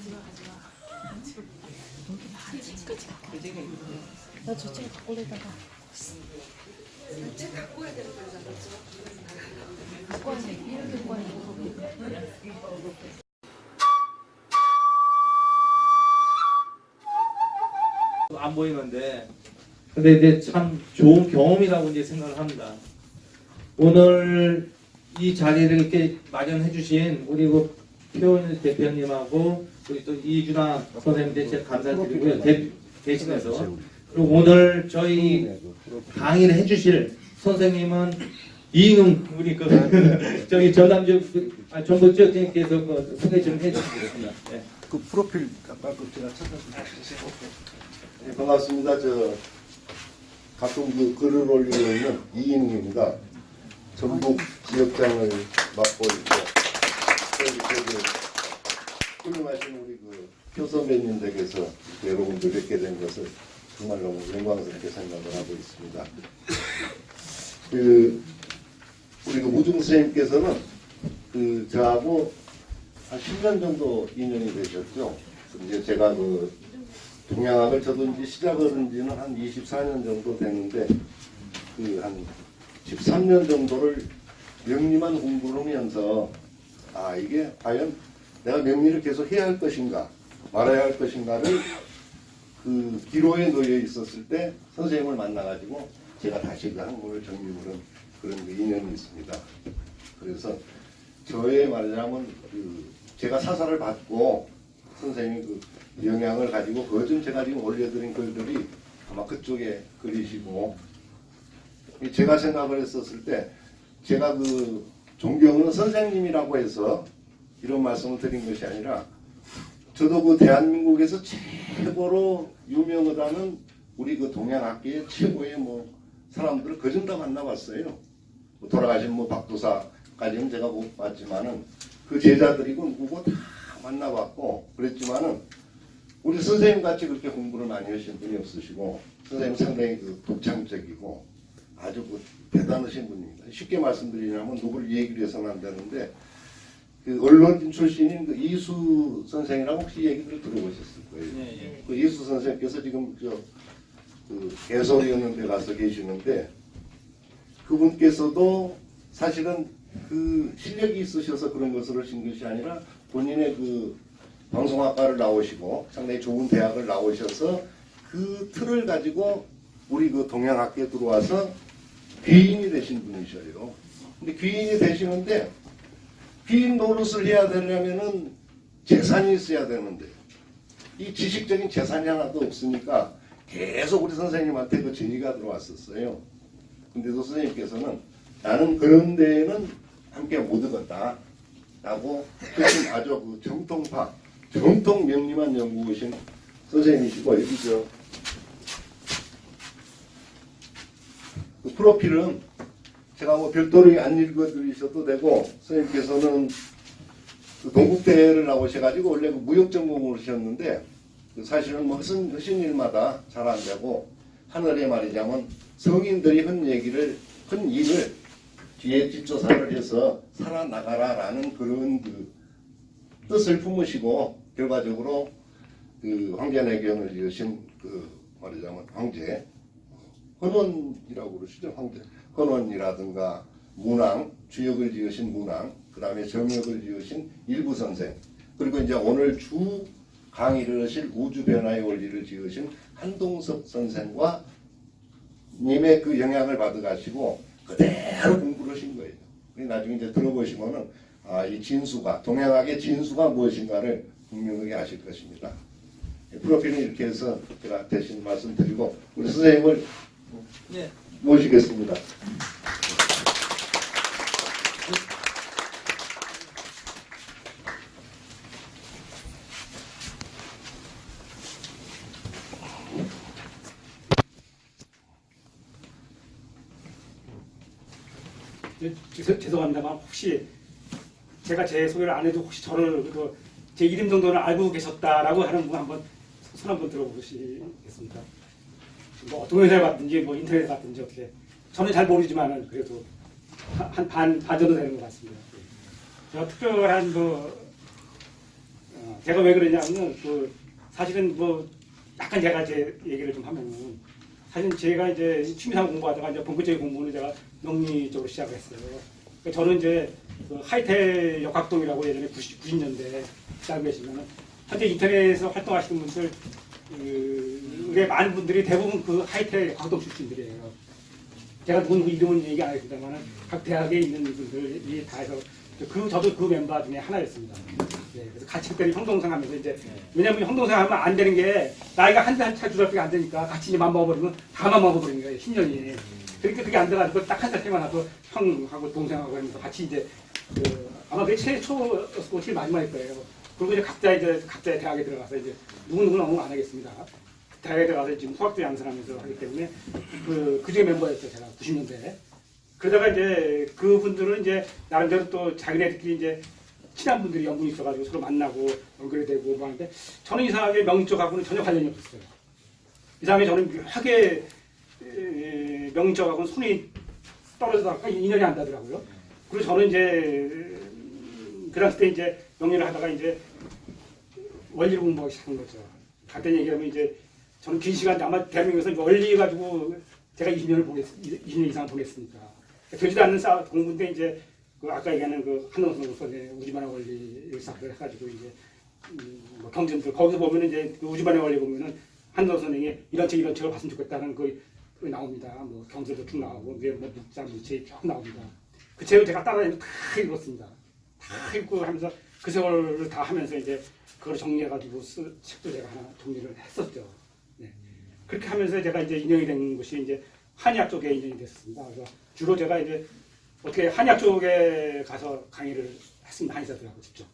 나 저 책 갖고 오려다가. 책 갖고 와야 되는 거잖아. 갖고 와서 이렇게 갖고 와야 안 보이는데, 근데 이제 참 좋은 경험이라고 이제 생각을 합니다. 오늘 이 자리를 이렇게 마련해 주신 우리 그 표현 대표님하고 우리 또 이준아 선생님께 제가 감사드리고요. 대신해서. 그리고 오늘 저희 강의를 해 주실 선생님은 이웅 우리 그 저기 전북지역장님께서 그 소개 좀 해주시겠습니다. 네. 그 프로필 아까 그 제가 찾아서 네, 반갑습니다. 가끔 그 글을 올리고 있는 이인웅입니다. 전북 지역장을 맡고 있고, 훌륭하신 우리 표 선배님 댁에서 여러분들 뵙게 된 것을 정말 너무 영광스럽게 생각을 하고 있습니다. 우리 무중 선생님께서는 저하고 한 10년 정도 인연이 되셨죠. 이제 제가 동양학을 저도 이제 시작을 한 지는 한 24년 정도 됐는데, 한 13년 정도를 명리만 공부를 하면서, 이게 과연 내가 명리를 계속 해야 할 것인가, 말아야 할 것인가를 기로에 놓여 있었을 때 선생님을 만나가지고 제가 다시 그 학문을 정립을 한 그런 인연이 있습니다. 그래서 저의 말하자면 제가 사사를 받고 선생님이 영향을 가지고 그것 제가 지금 올려드린 글들이 아마 그쪽에 글이시고, 제가 생각을 했었을 때 제가 존경은 선생님이라고 해서 이런 말씀을 드린 것이 아니라, 저도 대한민국에서 최고로 유명하다는 우리 동양학계의 최고의 사람들을 그전 다 만나봤어요. 돌아가신 박도사까지는 제가 못 봤지만은 그 제자들이고 누구고 다 만나봤고 그랬지만은 우리 선생님 같이 그렇게 공부를 많이 하신 분이 없으시고, 선생님 상당히 독창적이고 아주 대단하신 분입니다. 쉽게 말씀드리냐면 누구를 얘기를 해서는 안 되는데, 언론인 출신인 이수 선생이라고 혹시 얘기를 들어보셨을 거예요. 네, 네. 이수 선생님께서 지금 개소리연대 가서 계시는데, 그분께서도 사실은 실력이 있으셔서 그런 것을 하신 것이 아니라 본인의 방송학과를 나오시고 상당히 좋은 대학을 나오셔서 그 틀을 가지고 우리 동양학계에 들어와서 귀인이 되신 분이셔요. 근데 귀인이 되시는데, 귀인 노릇을 해야 되려면은 재산이 있어야 되는데, 이 지식적인 재산이 하나도 없으니까 계속 우리 선생님한테 전의가 들어왔었어요. 근데도 선생님께서는 나는 그런 데에는 함께 못 얻었다 라고 아주 정통파, 정통 명리만 연구하신 선생님이시고, 여기 프로필은 제가 별도로 안 읽어드리셔도 되고, 선생님께서는 동국대를 나오셔가지고 원래 무역 전공을 하셨는데, 사실은 하신 일마다 잘 안 되고, 하늘에 말이자면 성인들이 한 일을 뒤에 뒷조사를 해서 살아나가라라는 그런 뜻을 품으시고, 결과적으로 황제내경을 지으신 말하자면 황제 헌원이라고 그러시죠. 황제 헌원이라든가 문왕, 주역을 지으신 문왕, 그 다음에 정역을 지으신 일부선생, 그리고 이제 오늘 주 강의를 하실 우주변화의 원리를 지으신 한동석 선생과 님의 영향을 받아가시고 그대로 공부를 하신 거예요. 나중에 이제 들어보시면은 이 진수가, 동양학의 진수가 무엇인가를 분명하게 아실 것입니다. 프로필은 이렇게 해서 제가 대신 말씀드리고 우리 선생님을 네. 모시겠습니다. 죄송합니다만 혹시 제가 제 소개를 안 해도 혹시 저를 제 이름 정도는 알고 계셨다라고 하는 분 한번 손 한번 들어보시겠습니다. 뭐 동영상을 봤든지 뭐 인터넷에 봤든지 어떻게 저는 잘 모르지만은 그래도 한 반 정도 되는 것 같습니다. 제가 특별한 제가 왜 그러냐면 사실은 뭐 약간 제가 제 얘기를 좀 하면은 사실 제가 이제 취미생활 공부하다가 이제 본격적인 공부는 제가 명리 쪽으로 시작을 했어요. 그러니까 저는 이제 하이텔 역학동이라고 예전에 90년대 시작을 계시면은 현재 인터넷에서 활동하시는 분들 의 많은 분들이 대부분 그 하이텔 역학동 출신들이에요. 제가 누구 이름은 얘기 안 하겠습니다만 각 대학에 있는 분들이 다 해서 저도 그 멤버 중에 하나였습니다. 네, 그래서 같이 그때 형동생 하면서 이제 왜냐면 형동생 하면 안 되는 게 나이가 한 살 두 살밖에 안 되니까 같이 이제 맘먹어버리면 다 맘먹어버리는 거예요. 10년이. 그러니까 그게 안 돼가지고 딱 한 살 태어나서 형하고 동생하고 하면서 같이 이제 아마 그게 최초였고 제일 마지막일 거예요. 그리고 이제 각자의 대학에 들어가서 이제 누구누구는 너무 안 하겠습니다. 대학에 들어가서 지금 수학도 양산하면서 하기 때문에 그 중에 멤버였죠. 제가 90년대에. 그러다가 이제 그분들은 이제 나름대로 또 자기네들끼리 이제 친한 분들이 연분이 있어가지고 서로 만나고 연결이 되고 뭐 하는데 저는 이상하게 명리 쪽하고는 전혀 관련이 없었어요. 이상하게 저는 묘하게 명리 쪽하고는 손이 떨어지다가 인연이 안 닿더라고요. 그리고 저는 이제 그 당시 때 이제 명리를 하다가 이제 원리를 공부하기 시작한 거죠. 간단히 얘기하면 이제 저는 긴 시간 아마 대한민국에서 원리 가지고 제가 20년 이상 보냈으니까 되지도 않는 공부인데 이제 아까 얘기하는 한동선 선생의 우주만의 원리를 시작을 해가지고 이제 뭐 경전들 거기서 보면은 이제 그 우주만의 원리 보면은 한동선 선생이 이런 책을 봤으면 좋겠다는 그 나옵니다. 뭐 경전도 쭉 나오고 위에 뭐 묵자 물체 쭉 나옵니다. 그 책을 제가 따라다니면서 다 읽었습니다. 다 읽고 하면서 그 세월을 다 하면서 이제 그걸 정리해가지고 책도 제가 하나 정리를 했었죠. 네. 그렇게 하면서 제가 이제 인연이 된 것이 이제 한의학 쪽에 인연이 됐습니다. 그래서 주로 제가 이제 어떻게 한의학 쪽에 가서 강의를 했습니다. 한의사들하고 직접.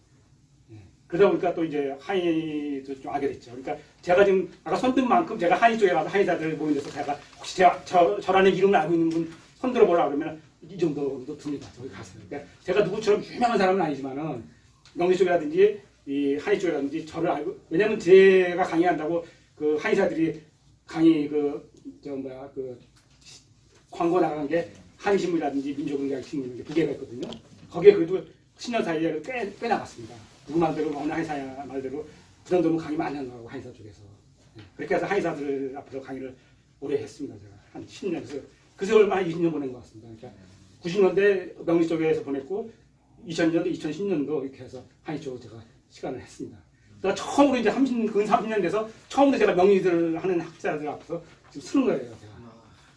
네. 그러다 보니까 또 이제 한의도 좀 알게 됐죠. 그러니까 제가 지금 아까 손든 만큼 제가 한의 쪽에 가서 한의사들을 모인 데서 제가 혹시 저라는 이름을 알고 있는 분 손들어 보라 그러면 이 정도도 듭니다. 저기 가서요. 그러니까 제가 누구처럼 유명한 사람은 아니지만은 명리 쪽이라든지 이 한의 쪽이라든지 저를 알고 왜냐면 제가 강의한다고 그 한의사들이 강의 광고 나가는 게 한의신문이라든지 민족의학신문 두 개가 있거든요. 거기에 그래도 10년 사이에 꽤 나갔습니다. 누구 말대로 어느 한의사 말대로 그 정도면 강의 많이 한 거고 한의사 쪽에서. 그렇게 해서 한의사들 앞에서 강의를 오래 했습니다. 제가 한 10년에서 그 세월만 한 20년 보낸 것 같습니다. 그러니까 90년대 명리 쪽에서 보냈고 2000년도, 2010년도 이렇게 해서 한의 쪽으로 제가 시간을 했습니다. 그러니까 처음으로 이제 30년 돼서 처음으로 제가 명리들 하는 학자들 앞에서 지금 쓰는 거예요. 제가.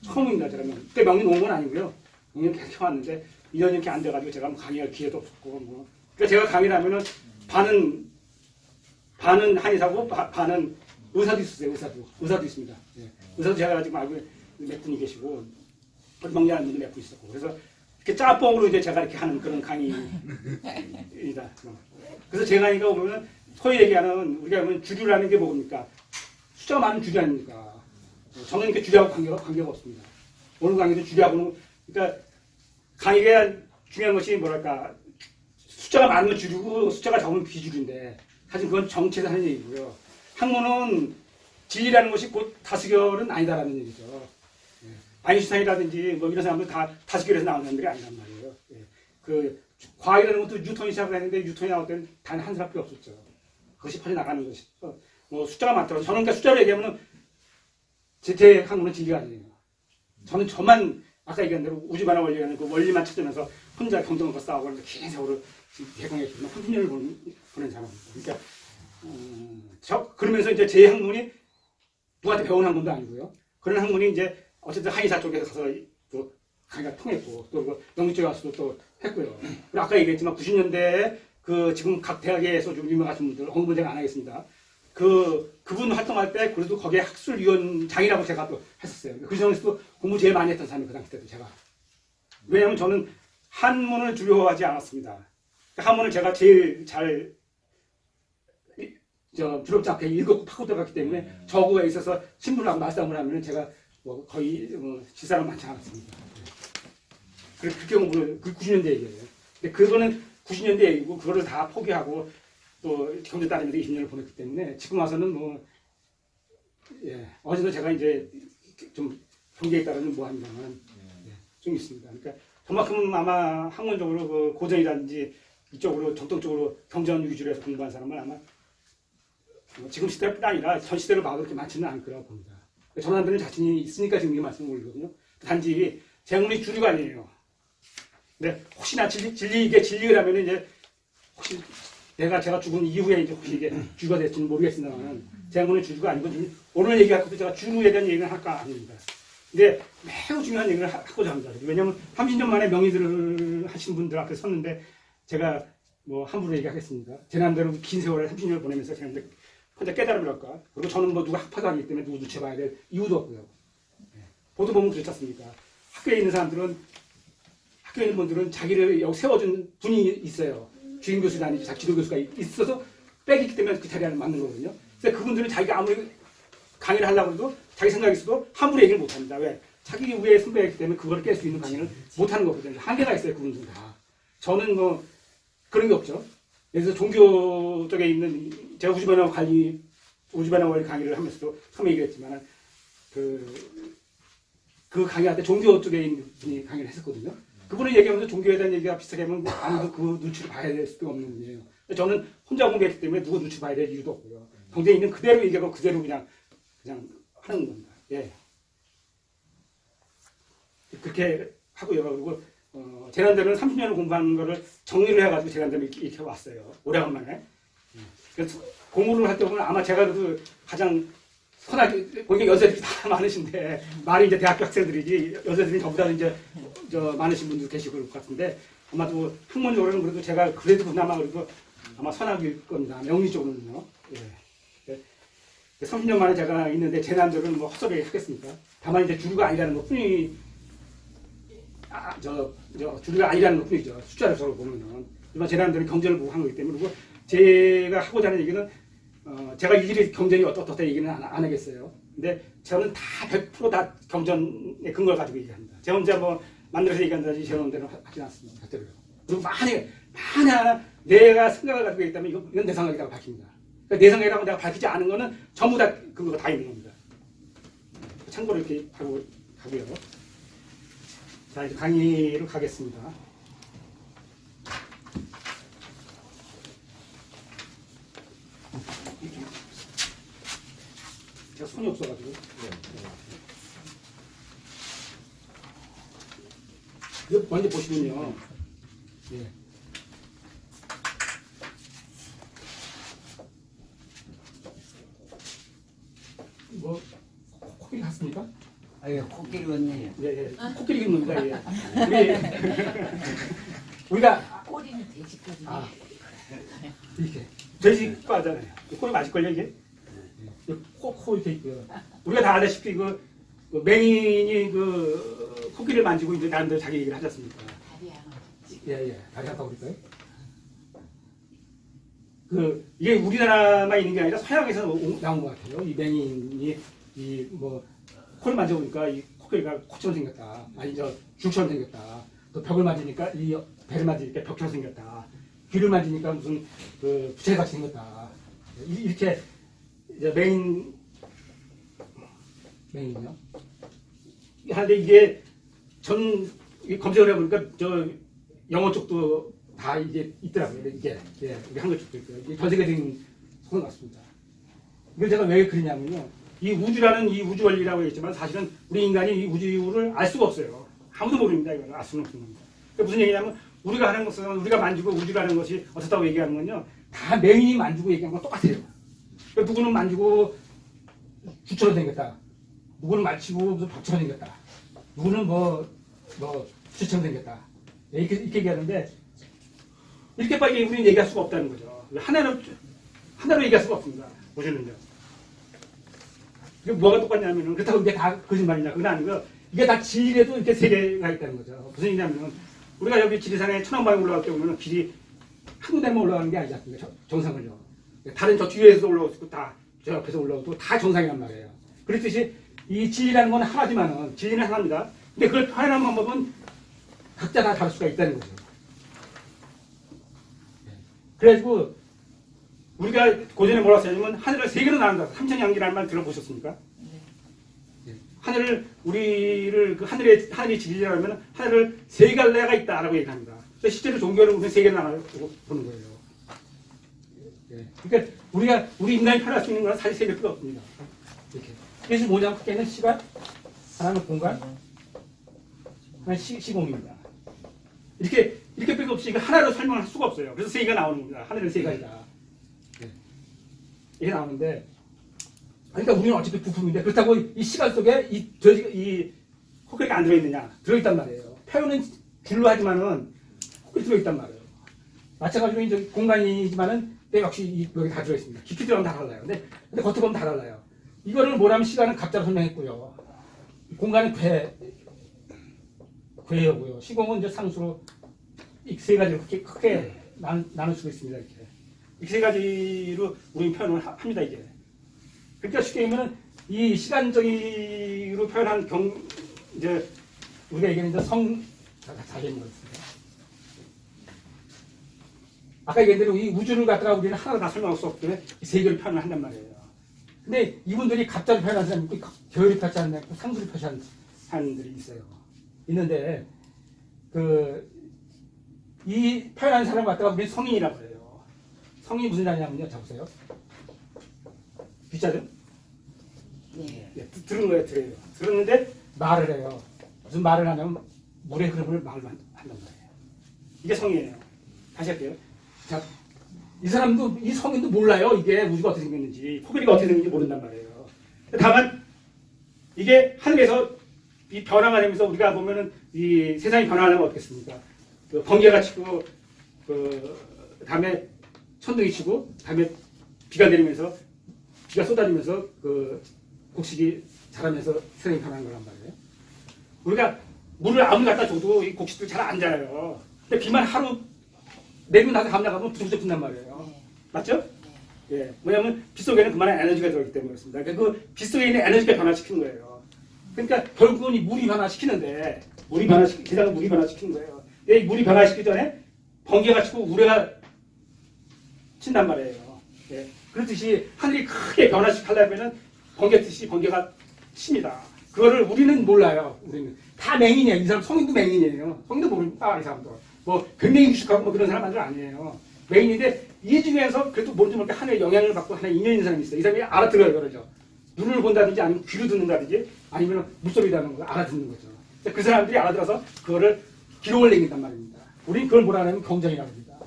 처음입니다. 제가 그때 명리 놓은 건 아니고요. 명리는 계속 해왔는데 2년이 이렇게 안 돼가지고 제가 뭐 강의할 기회도 없었고 뭐. 그러니까 제가 강의를 하면은 반은 한의사고 반은 의사도 있었어요. 의사도 있습니다. 예. 의사도 제가 지금 알고 몇 분이 계시고 명리하는 분도 몇 분 있었고 그래서 이렇게 짬뽕으로 이제 제가 이렇게 하는 그런 강의입니다. 그래서 제 강의가 보면 소위 얘기하는 우리가 보면 주류라는 게 뭡니까? 숫자가 많은 주류 아닙니까? 저는 이렇게 주류하고 관계가 없습니다. 오늘 강의도 주류하고는 그러니까 강의가 중요한 것이 뭐랄까 숫자가 많으면 주류고 숫자가 적으면 비주류인데 사실 그건 정치에서 하는 얘기고요. 학문은 진리라는 것이 곧 다수결은 아니다라는 얘기죠. 아인슈타인이라든지 뭐 이런 사람들 다 다수결에서 나오는 사람들이 아니란 말이에요. 그 과학이라는 것도 뉴턴이 시작을 했는데 뉴턴이 나올 때는 단 한 사람밖에 없었죠. 그것이 퍼져나가는 것이죠. 뭐 숫자가 많더라도 저는 그러니까 숫자로 얘기하면 제 학문은 진리가 아니에요. 저는 저만 아까 얘기한 대로 우주만의 원리라는 그 원리만 찾으면서 혼자 경쟁과 싸우고 긴 세월을 개공해 주면 30년을 보낸 사람입니다. 그러니까 그러면서 이제 제 학문이 누구한테 배운 학문도 아니고요. 그런 학문이 이제 어쨌든 한의사 쪽에서 가서 또 강의가 통했고 또 명리 쪽에 가서도 또 했고요. 그리고 아까 얘기했지만 90년대에 그 지금 각 대학에서 좀 유명하신 분들 어느 분 제가 안 하겠습니다. 그분 활동할 때 그래도 거기에 학술위원장이라고 제가 또 했었어요. 그 중에서도 공부 제일 많이 했던 사람이 그 당시 때도 제가. 왜냐하면 저는 한문을 두려워하지 않았습니다. 한문을 제가 제일 잘 두렵지 않게 읽었고 파고 들어갔기 때문에 저거에 있어서 신분하고 말싸움을 하면 제가 뭐 거의 지사람 많지 않았습니다. 그렇게 공부를 90년대 얘기예요. 근데 그거는 90년대 얘기고 그거를 다 포기하고 또 경제 따르면서 20년을 보냈기 때문에 지금 와서는 뭐 어제도 제가 이제 좀 경제에 따르는 뭐 합니다만 좀 있습니다. 그러니까 그만큼 아마 학문적으로 그 고전이라든지 이쪽으로 정통적으로 경제원 위주로 해서 공부한 사람은 아마 지금 시대뿐 아니라 전 시대를 봐도 그렇게 많지는 않을 거라고 봅니다. 전환되는 자신이 있으니까 지금 이 말씀을 올리거든요. 단지 재물이 주류가 아니에요. 근데 혹시나 이게 진리라면 이제 혹시 제가 죽은 이후에 이제 혹시 이게 주가 될지는 모르겠습니다만 재물은 주류가 아니고 오늘 얘기할 것도 제가 주류에 대한 얘기는 할까 아닙니다. 근데 매우 중요한 얘기를 하고자 합니다. 왜냐하면 30년 만에 명의들을 하신 분들 앞에 섰는데 제가 뭐 함부로 얘기하겠습니다. 제 나름대로 긴 세월을 30년을 보내면서 제가 혼자 깨달음이랄까. 그리고 저는 뭐 누가 학파도 아니기 때문에 누구 눈치 봐야 될 이유도 없고요. 보도 보면 그렇지 않습니까? 학교에 있는 사람들은 학교에 있는 분들은 자기를 여기 세워준 분이 있어요. 주임 교수가 아니지 지도 교수가 있어서 빼기 때문에 그 자리에 맞는 거거든요. 그래서 그분들은 자기가 아무리 강의를 하려고 해도 자기 생각이 있어도 함부로 얘기를 못합니다. 왜? 자기 위에 선배이기 때문에 그걸 깰 수 있는 강의는 못하는 거거든요. 한계가 있어요. 그분들은 다. 저는 뭐 그런 게 없죠. 그래서 종교 쪽에 있는 제가 우주변화 관리 강의를 하면서도 처음에 얘기했지만 그 강의할 때 종교 쪽에 있는 분이 강의를 했었거든요. 그분이 얘기하면서 종교에 대한 얘기가 비슷하게 하면 아무도 그 눈치를 봐야 될 수도 없는 분이에요. 저는 혼자 공부했기 때문에 누구 눈치 봐야 될 이유도 없고요. 경제에 있는 그대로 얘기하고 그대로 그냥 하는 겁니다. 예. 그렇게 하고요. 그리고 재난대는 30년을 공부한 거를 정리를 해가지고 재난대를 이렇게 왔어요. 오래간만에. 그래서 공부를 할 때 보면 아마 제가 그 가장 선하게, 보니까 여자들이 다 많으신데, 말이 이제 대학교 학생들이지, 여자들이 저보다 이제, 많으신 분들 계시고 그럴 것 같은데, 아마도 학문적으로는 그래도 제가 그래도 그나마 그래도 아마 선악일 겁니다. 명리적으로는요. 예. 30년 만에 제가 있는데, 제 남들은 뭐 헛소리 하겠습니까? 다만 이제 주류가 아니라는 것 뿐이, 주류가 아니라는 것 뿐이죠. 숫자를 적어 보면은. 하지만 제 남들은 경제를 보고 한 거기 때문에, 그리고 제가 하고자 하는 얘기는, 제가 일일이 경전이 어떻다 얘기는 안 하겠어요. 근데 저는 다 100% 경전의 근거를 가지고 얘기합니다. 제가 혼자 뭐 만들어서 얘기한다든지 제 마음대로 하지 않습니다. 절대로요. 그리고 만약에 내가 생각을 가지고 있다면 이건 내 생각이라고 밝힙니다. 그러니까 내 생각이라고 내가 밝히지 않은 거는 전부 다 근거가 다 있는 겁니다. 참고로 이렇게 가고요. 자, 이제 강의로 가겠습니다. 제가 손이 없어가지고. 이거 먼저 보시면요. 예. 뭐, 코끼리 갔습니까? 아예 코끼리 왔네요. 예. 코끼리 깁니다. 예. 우리가, 꼬리는 돼지까지. 이렇게. 돼지과잖아요. 꼬리 맞을걸요, 이게? 코 이렇게 있고요. 우리가 다 아다시피 맹인이 코끼리를 만지고 이제 나름대로 자기 얘기를 하지 않습니까? 다리 하나. 예. 다리 하나 그럴까요? 이게 우리나라만 있는 게 아니라 서양에서 나온 것 같아요. 이 맹인이 코를 만져보니까 이 코끼리가 코처럼 생겼다. 아니 줄처럼 생겼다. 또 벽을 만지니까 이 배를 만지니까 벽처럼 생겼다. 귀를 만지니까 무슨 부채같이 생겼다. 이렇게 이제 맹인이요. 하는데 이게 검색을 해보니까 영어 쪽도 다 이게 있더라고요. 이게 한글 쪽도 있고요. 이게 전 세계적인 소문 같습니다. 이걸 제가 왜 그러냐면요. 이 우주라는 이 우주 원리라고 했지만 사실은 우리 인간이 이 우주를 알 수가 없어요. 아무도 모릅니다. 이걸 알 수는 없는 겁니다. 그러니까 무슨 얘기냐면 우리가 하는 것은 우리가 만지고 우주라는 것이 어떻다고 얘기하는 건요. 다 맹인이 만지고 얘기하는 건 똑같아요. 그러니까 누구는 만지고 주처럼 생겼다. 누구는 만지고 무슨 벽처럼 생겼다. 누구는 부채처럼 생겼다. 이렇게 얘기하는데 이렇게 빨리 우리는 얘기할 수가 없다는 거죠. 하나로 얘기할 수가 없습니다. 우주는요. 이게 뭐가 똑같냐면은 그렇다고 이게 다 거짓말이냐 그건 아니고 이게 다 지리에도 이렇게 세 개가 있다는 거죠. 무슨 얘기냐면은 우리가 여기 지리산에 천왕봉에 올라갈 때 보면은 길이 한 군데만 올라가는 게 아니지 않습니까? 정상을요. 다른 저 뒤에서 올라올 수 있고 다 저 옆에서 올라오고 다 정상이란 말이에요. 그렇듯이 이 진리라는 건 하나지만은 진리는 하나입니다. 근데 그걸 표현하는 방법은 각자 다 다를 수가 있다는 거죠. 그래가지고 우리가 고전에 뭐라고 쓰냐면 하늘을 세 개로 나눈다. 삼천양기라는 말 들어보셨습니까? 네. 우리를 하늘이 진리라면 하늘을 세 갈래가 있다라고 얘기합니다. 실제로 종교는 우리는 세 개로 나눠 보는 거예요. 그러니까 우리 인간이 표현할 수 있는 건 사실 세 개밖에 없습니다. 이렇게. 그래서 뭐냐면 크게는 시간, 하나는 공간, 하나는 시공입니다. 이렇게 뺄 거 없이 이거 하나로 설명을 할 수가 없어요. 그래서 세 개가 나오는 겁니다. 하늘은 세 가지다. 네. 이게 나오는데, 그러니까 우리는 어차피 부품인데 그렇다고 이 시간 속에 이 코끼리가 안 들어있느냐? 들어있단 말이에요. 표현은 줄로 하지만은 코끼리 들어있단 말이에요. 마찬가지로 이제 공간이지만은 역시 여기 다 들어있습니다. 깊이 들어가면 다 달라요. 근데 겉에 보면 다 달라요. 이거를 뭐라면 시간은 각자로 설명했고요. 공간은 괴여고요. 시공은 이제 상수로 이 세 가지로 크게 나눌 수가 있습니다. 이렇게. 이 세 가지로 우리는 표현을 합니다. 이게. 그러니까 쉽게 얘기하면 이 시간적으로 표현한 이제 우리가 얘기하는 자기인 거였습니다. 아까 얘기한 대로 이 우주를 갖다가 우리는 하나로 다 설명할 수 없기 때문에 이 세 개를 표현을 한단 말이에요. 근데 이분들이 각자를 표현하는 사람이 있고 계열을 표시하는 사람이 있고 상수를 표시하는 사람들이 있어요. 있는데 이 표현하는 사람 갖다가 우리는 성인이라고 해요. 성인이 무슨 자냐면요. 자 보세요. 뒷자죠? 네. 네, 들은 거예요. 들었는데 말을 해요. 무슨 말을 하냐면 물의 흐름을 말로 한단 말이에요. 이게 성이에요. 다시 할게요. 자, 이 사람도 이 성인도 몰라요. 이게 우주가 어떻게 생겼는지, 코끼리가 어떻게 생겼는지 모른단 말이에요. 다만 이게 하늘에서 이 변화가 되면서 우리가 보면은 이 세상이 변화하는 건 어떻겠습니까? 그 번개가 치고 다음에 천둥이 치고 다음에 비가 내리면서 비가 쏟아지면서 곡식이 자라면서 세상이 변하는 거란 말이에요. 우리가 물을 아무리 갖다 줘도 이 곡식들 잘 안 자라요. 근데 비만 하루 내리고 나서 다음 나가면 부쩍부쩍 핀단 말이에요. 맞죠? 예. 뭐냐면 빗 속에는 그만한 에너지가 들어있기 때문에 그렇습니다. 그러니까 그 빗 속에 있는 에너지가 변화시키는 거예요. 그러니까 결국은 이 물이 변화시키는데 세상은 물이 변화시키는 거예요. 이 물이 변화시키기 전에 번개가 치고 우레가 친단 말이에요. 예. 그렇듯이 하늘이 크게 변화시키려면 번개 뜻이 번개가 칩니다. 그거를 우리는 몰라요. 우리는 다 맹인이에요. 이 사람 성인도 맹인이에요. 성인도 모릅니다. 이 사람도. 뭐 굉장히 유식하고 뭐 그런 사람들 아니에요. 맹인인데 이 중에서 그래도 뭔지 모르게 하나의 영향을 받고 하나의 인연 있는 사람이 있어요. 이 사람이 알아들어요. 그러죠. 눈을 본다든지 아니면 귀로 듣는다든지 아니면 물소리라는 걸 알아듣는 거죠. 그 사람들이 알아들어서 그거를 기록을 남긴단 말입니다. 우리는 그걸 뭐라 하냐면 경전이라고 합니다.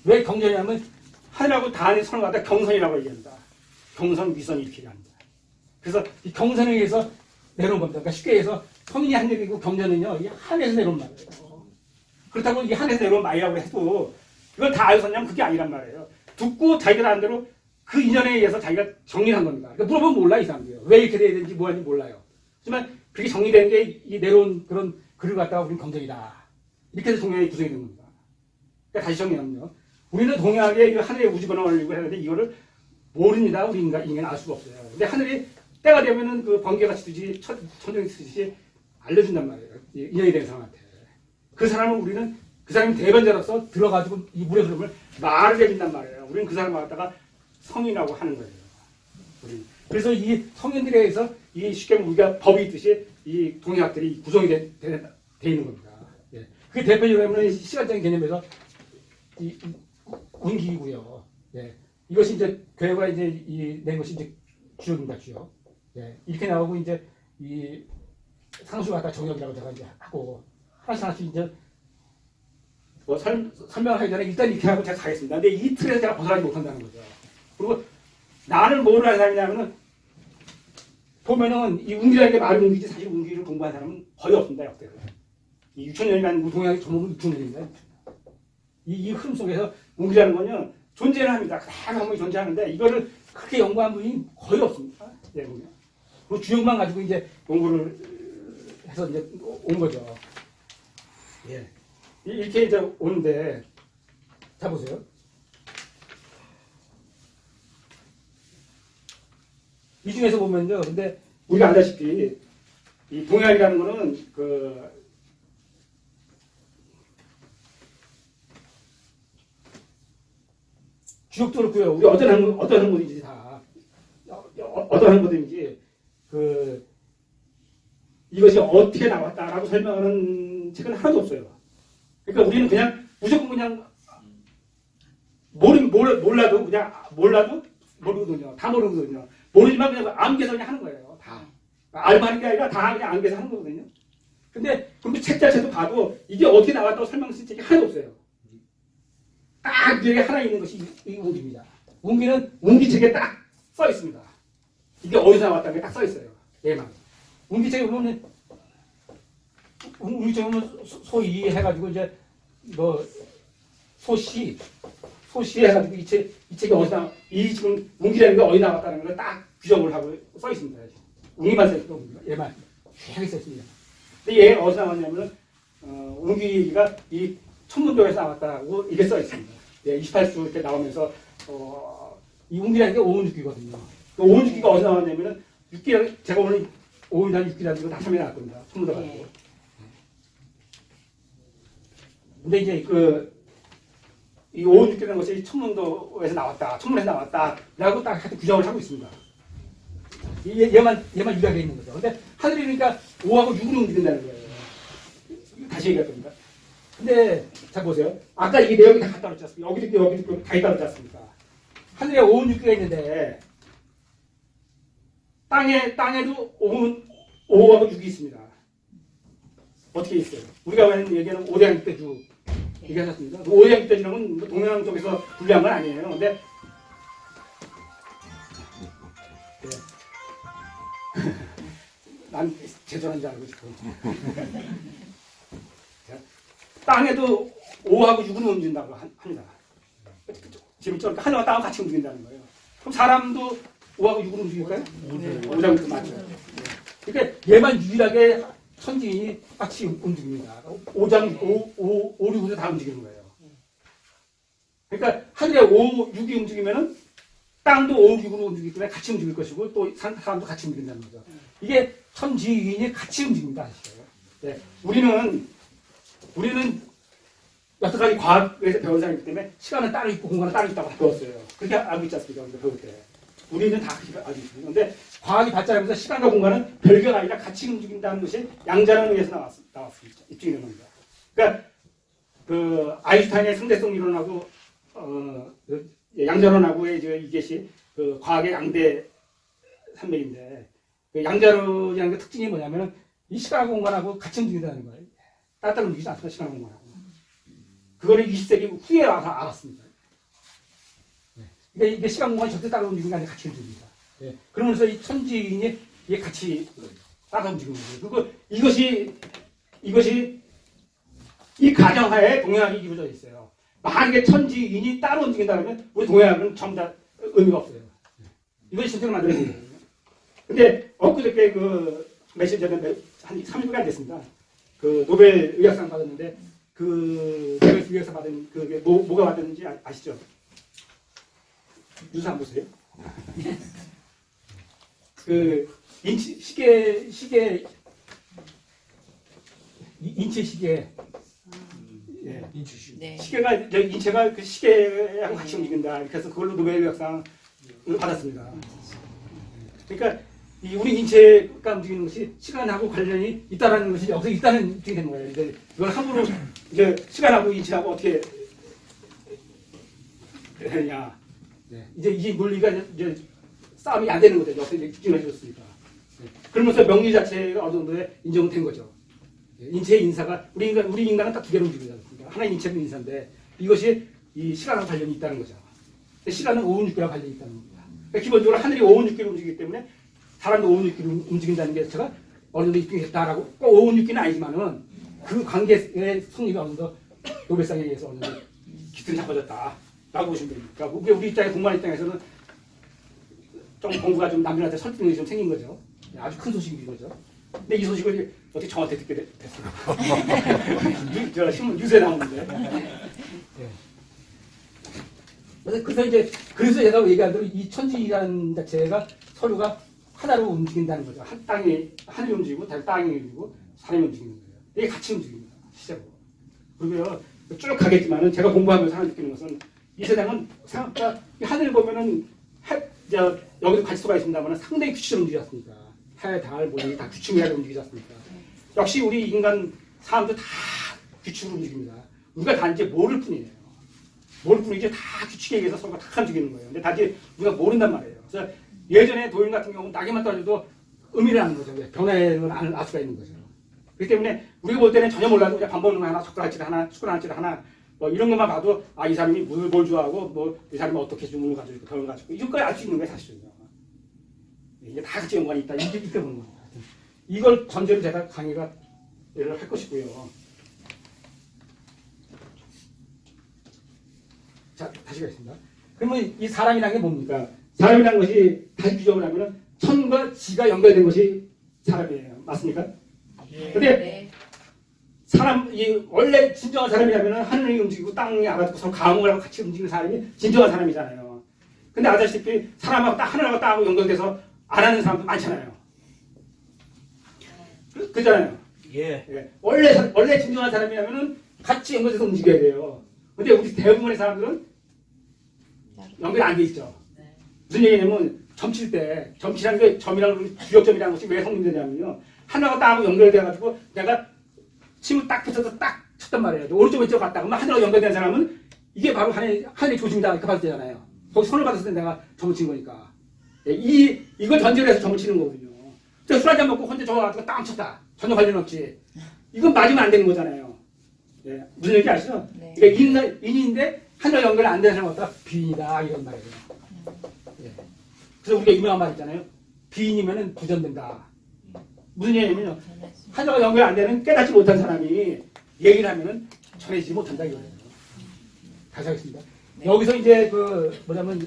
왜 경전이냐면 하늘하고 다 안에 선을 갖다 경선이라고 얘기합니다. 경선, 위선 이렇게 얘기합니다. 그래서 이 경선에 의해서 내려온 겁니다. 그러니까 쉽게 해서 성인이 한 얘기고 경전은요, 이 하늘에서 내려온 말이에요. 그렇다고 이 하늘에서 내려온 말이라고 해도 이걸 다 알고 섰냐면 그게 아니란 말이에요. 듣고 자기가 하는 대로 그 인연에 의해서 자기가 정리한 겁니다. 그러니까 물어보면 몰라, 이 사람들이요. 왜 이렇게 돼야 되는지 뭐 하는지 몰라요. 하지만 그게 정리된 게 이 내려온 그런 글을 갖다가 우리는 경전이다. 이렇게 해서 동양이 구성이 된 겁니다. 그러니까 다시 정리하면요. 우리는 동양의 하늘의 우주 변화를 알려고 하는데 이거를 모릅니다. 우리 인간은 알 수가 없어요. 근데 하늘이 때가 되면은 그 번개가 치듯이 천둥이 치듯이 알려준단 말이에요. 인연이 된 사람한테. 그 사람은 우리는 그 사람이 대변자로서 들어가지고 이 물의 흐름을 말을 해준단 말이에요. 우리는 그 사람을 갖다가 성인이라고 하는 거예요. 그래서 이 성인들에 의해서 이 쉽게 우리가 법이 있듯이 이 동의학들이 구성이 돼 있는 겁니다. 예. 그게 대표적으로 하면 시간적인 개념에서 이 운기이고요. 예. 이것이 이제 교회가 이제 낸 것이 이제 주역입니다. 주역. 예. 이렇게 나오고 이제 이 상수가 갖다 정역이라고 제가 이제 하고 하나씩 이제 뭐 설명하기 전에 일단 이렇게 하고 제가 가겠습니다. 근데 이 틀에서 제가 벗어나지 못한다는 거죠. 그리고 나를 뭐로 하는 사람이냐면은 보면은 이 운기라는 게 말이 운기지 사실 운기를 공부한 사람은 거의 없습니다. 역대로. 이 6,000년이면 동양의 전문은 6,000년입니다. 이 흐름 속에서 운기라는 거는 존재를 합니다. 다양한 존재하는데 이거를 크게 연구한 분이 거의 없습니다. 예, 보면. 그 주역만 가지고 이제 연구를 해서 이제 온 거죠. 예. 이렇게 이제 오는데, 자 보세요. 이 중에서 보면요. 근데 우리가 알다시피 이 동양이라는 거는 주역도 그렇고요. 우리 어떤 항목인지 다 어떤 항목인지 이것이 어떻게 나왔다라고 설명하는 책은 하나도 없어요. 그러니까 우리는 그냥 무조건 그냥 몰라도 그냥 몰라도 모르거든요. 다 모르거든요. 모르지만 그냥 암기해서 그냥 하는 거예요. 다. 알만한 게 아니라 다 그냥 암기해서 하는 거거든요. 근데 그리고 책 자체도 봐도 이게 어떻게 나왔다고 설명 쓴 책이 하나도 없어요. 딱 여기 하나 있는 것이 이 운기입니다. 운기는 운기책에 딱 써 있습니다. 이게 어디서 나왔다는 게 딱 써 있어요. 얘만. 운기책에 보면 운기책에 보면 소위 해가지고 이제 뭐 소시 해가지고 이 책이 어디서 나, 이 지금 운기라는 게 어디 나왔다는 걸 딱 규정을 하고 써 있습니다. 운기만 써 있고 얘만 계속 써 있습니다. 근데 얘 어디서 나왔냐면은 운기가 이 천문도에서 나왔다고 이게 써 있습니다. 예, 28수 이렇게 나오면서 이 운기라는 게 오운육기거든요. 그 오운육기가 어디서 나왔냐면은 육기랑 제가 오늘 오운이라는 육기라는 거 다 설명해 놨거든요. 천문도 가지고. 근데 이제 이 오운육기라는 것이 천문도에서 나왔다, 천문에서 나왔다라고 딱 규정을 하고 있습니다. 얘만 유리하게 있는 거죠. 근데 하늘이니까 5하고 6은 움직인다는 거예요. 다시 얘기할 겁니다. 근데 자 보세요. 아까 이게 내용이 다 갖다 놓지 않습니까? 여기도 있고 다 있다 놓지 않습니까? 하늘에 5운 6기가 있는데 땅에도 5하고 6이 있습니다. 어떻게 있어요? 우리가 얘기하는 5대양 육대주 얘기하셨습니다. 5대양 육대주는 뭐 동양 쪽에서 분류한 건 아니에요. 근데 난 제조한 줄 알고 싶어. 땅에도 5하고 6은 움직인다고 합니다. 지금 저렇게 하늘과 땅과 같이 움직인다는 거예요. 그럼 사람도 5하고 6은 움직일까요? 5장도 맞죠. 그러니까 얘만 유일하게 천지인이 같이 움직입니다. 5장, 5, 6은 다 움직이는 거예요. 그러니까 하늘에 5, 6이 움직이면은 땅도 5, 6으로 움직이기 때문에 같이 움직일 것이고 또 사람도 같이 움직인다는 거죠. 이게 천지인이 같이 움직입니다. 네. 우리는 여태까지 과학에서 배운 사람이기 때문에 시간은 따로 있고 공간은 따로 있다고 배웠어요. 그렇게 알고 있지 않습니까? 배울 때. 우리는 다 그렇게 알고 있습니다. 그런데 과학이 발전하면서 시간과 공간은 별개가 아니라 같이 움직인다는 것이 양자론에서 나왔습니다. 입증이 되는 겁니다. 그러니까 그 아인슈타인의 상대성 이론하고 양자론하고의 이것이 그 과학의 양대 산맥인데 그 양자론이라는 게 특징이 뭐냐면은 이 시간과 공간하고 같이 움직인다는 거예요. 따뜻한 움직이지 않습니다. 시간과 공간하고. 그거를 20세기 후에 와서 알았습니다. 그러니까 이게 시간 공간이 절대 따로 움직이는 게 아니라 같이 움직입니다. 네. 그러면서 이 천지인이 이게 같이 따라 움직이는 거예요. 그리고 이것이 이 가정하에 동양학이 이루어져 있어요. 만약에 천지인이 따로 움직인다면 우리 동양학은 전부 다 의미가 없어요. 이것이 실제로 만들어진 거예요. 근데 엊그저께 며칠 전에 한 3일간 안 됐습니다. 그 노벨 의학상 받았는데 그 노벨 의학상 받은 그게 뭐가 받았는지 아시죠? 뉴스 안 보세요? 그 인체 시계 예. 네. 시계가 인체가 그 시계하고 같이 움직인다. 그래서 그걸로 노벨 의학상을 받았습니다. 그러니까 우리 인체가 움직이는 것이 시간하고 관련이 있다는 것이 여기서 있다는 입증이 되는 거예요. 이제 이걸 함부로 이제 시간하고 인체하고 어떻게 되느냐. 네. 이제 이 논리가 이제 싸움이 안 되는 거죠. 여기서 입증을 해줬으니까. 네. 그러면서 명리 자체가 어느 정도에 인정된 거죠. 네. 인체의 인사가 우리 인간은 딱 두 개로 움직이지 않습니까? 하나의 인체는 인사인데 이것이 이 시간하고 관련이 있다는 거죠. 시간은 5운 6기랑 관련이 있다는 겁니다. 그러니까 기본적으로 하늘이 5운 6기로 움직이기 때문에 사람도 5운 6기로 움직인다는 게 제가 어느 정도 입증했다라고 꼭 5운 6기는 아니지만은 그 관계의 성립이 어느 정도 노벨상에 의해서 어느 정도 기틀이 잡아졌다라고 보시면 됩니다. 그러니까 우리 입장에 공부하는 입장에서는 좀 공부가 좀 남들한테 설득력이 좀 생긴 거죠. 아주 큰 소식인 거죠. 근데 이 소식을 어떻게 저한테 듣게 됐어요? 저 신문 뉴스에 나오는데. 네. 그래서 제가 얘기한 대로 이 천지라는 자체가 서로가 하나로 움직인다는 거죠. 하늘이 움직이고 땅이 움직이고 사람이 움직이는 거예요. 이게 같이 움직입니다. 시작으로. 그러면 쭉 가겠지만은 제가 공부하면서 하나 느끼는 것은 이 세상은 생각보다 하늘을 보면은 여기도 가지수가 있습니다만 상당히 규칙적으로 움직이지 않습니까? 해, 달, 모양이 다 규칙으로 움직이지 않습니까? 역시 우리 인간 사람도 다 규칙으로 움직입니다. 우리가 단지 모를 뿐이에요. 모를 뿐이지 다 규칙에 의해서 서로가 다 움직이는 거예요. 근데 단지 우리가 모른단 말이에요. 그래서 예전에 도인 같은 경우는 낙엽만 떨어져도 의미를 아는 거죠. 변화를 알 수가 있는 거죠. 그렇기 때문에 우리가 볼 때는 전혀 몰라도 그냥 밥 먹는 거 하나, 숟가락질 하나, 숟가락질 하나, 뭐 이런 것만 봐도 아, 이 사람이 뭘 좋아하고 뭐 이 사람이 어떻게 주문을 가지고 있고 병을 가지고 이것까지 알 수 있는 거예요, 사실은요. 이게 다 같이 연관이 있다. 이게 보는 거예요. 이걸 전제로 제가 강의를 할 것이고요. 자, 다시 가겠습니다. 그러면 이 사람이라는 게 뭡니까? 사람이라는 것이 다시 규정을 하면은 천과 지가 연결된 것이 사람이에요. 맞습니까? 근데 사람, 원래 진정한 사람이라면 하늘이 움직이고 땅이 알아듣고 서로 감흥을 하고 같이 움직이는 사람이 진정한 사람이잖아요. 근데 아시다시피 사람하고 하늘하고 땅하고 연결돼서 안 하는 사람도 많잖아요. 그잖아요. 예. 원래 진정한 사람이라면 같이 연결돼서 움직여야 돼요. 근데 우리 대부분의 사람들은 연결이 안 돼 있죠. 무슨 얘기냐면 점칠 때, 점치라는 게 점이라는 주역점이라는 것이 왜 성립되냐면요. 하나가 땅하고 연결돼가지고 내가 침을 딱 붙여서 딱 쳤단 말이에요. 오른쪽 왼쪽 갔다 그러면 하늘하고 연결된 사람은 이게 바로 하늘의 조짐이다 이렇게 받을 때잖아요. 거기 선을 받았을 때 내가 점을 친 거니까. 이걸 전제로 해서 점을 치는 거거든요. 저 술 한잔 먹고 혼자 저거 가지고 땅 쳤다. 전혀 관련 없지. 이건 맞으면 안 되는 거잖아요. 예. 무슨 얘기 아시죠? 네. 그러니까 인인데 하늘 연결 안 되는 사람은 어디다 비인이다 이런 말이에요. 예. 그래서 우리가 유명한 말 있잖아요. 비인이면은 부전된다. 무슨 얘기냐면요. 하늘과 연결 안 되는 깨닫지 못한 사람이 얘기를 하면은 전해지지 못한다 이거예요. 다시 하겠습니다. 네. 여기서 이제 뭐냐면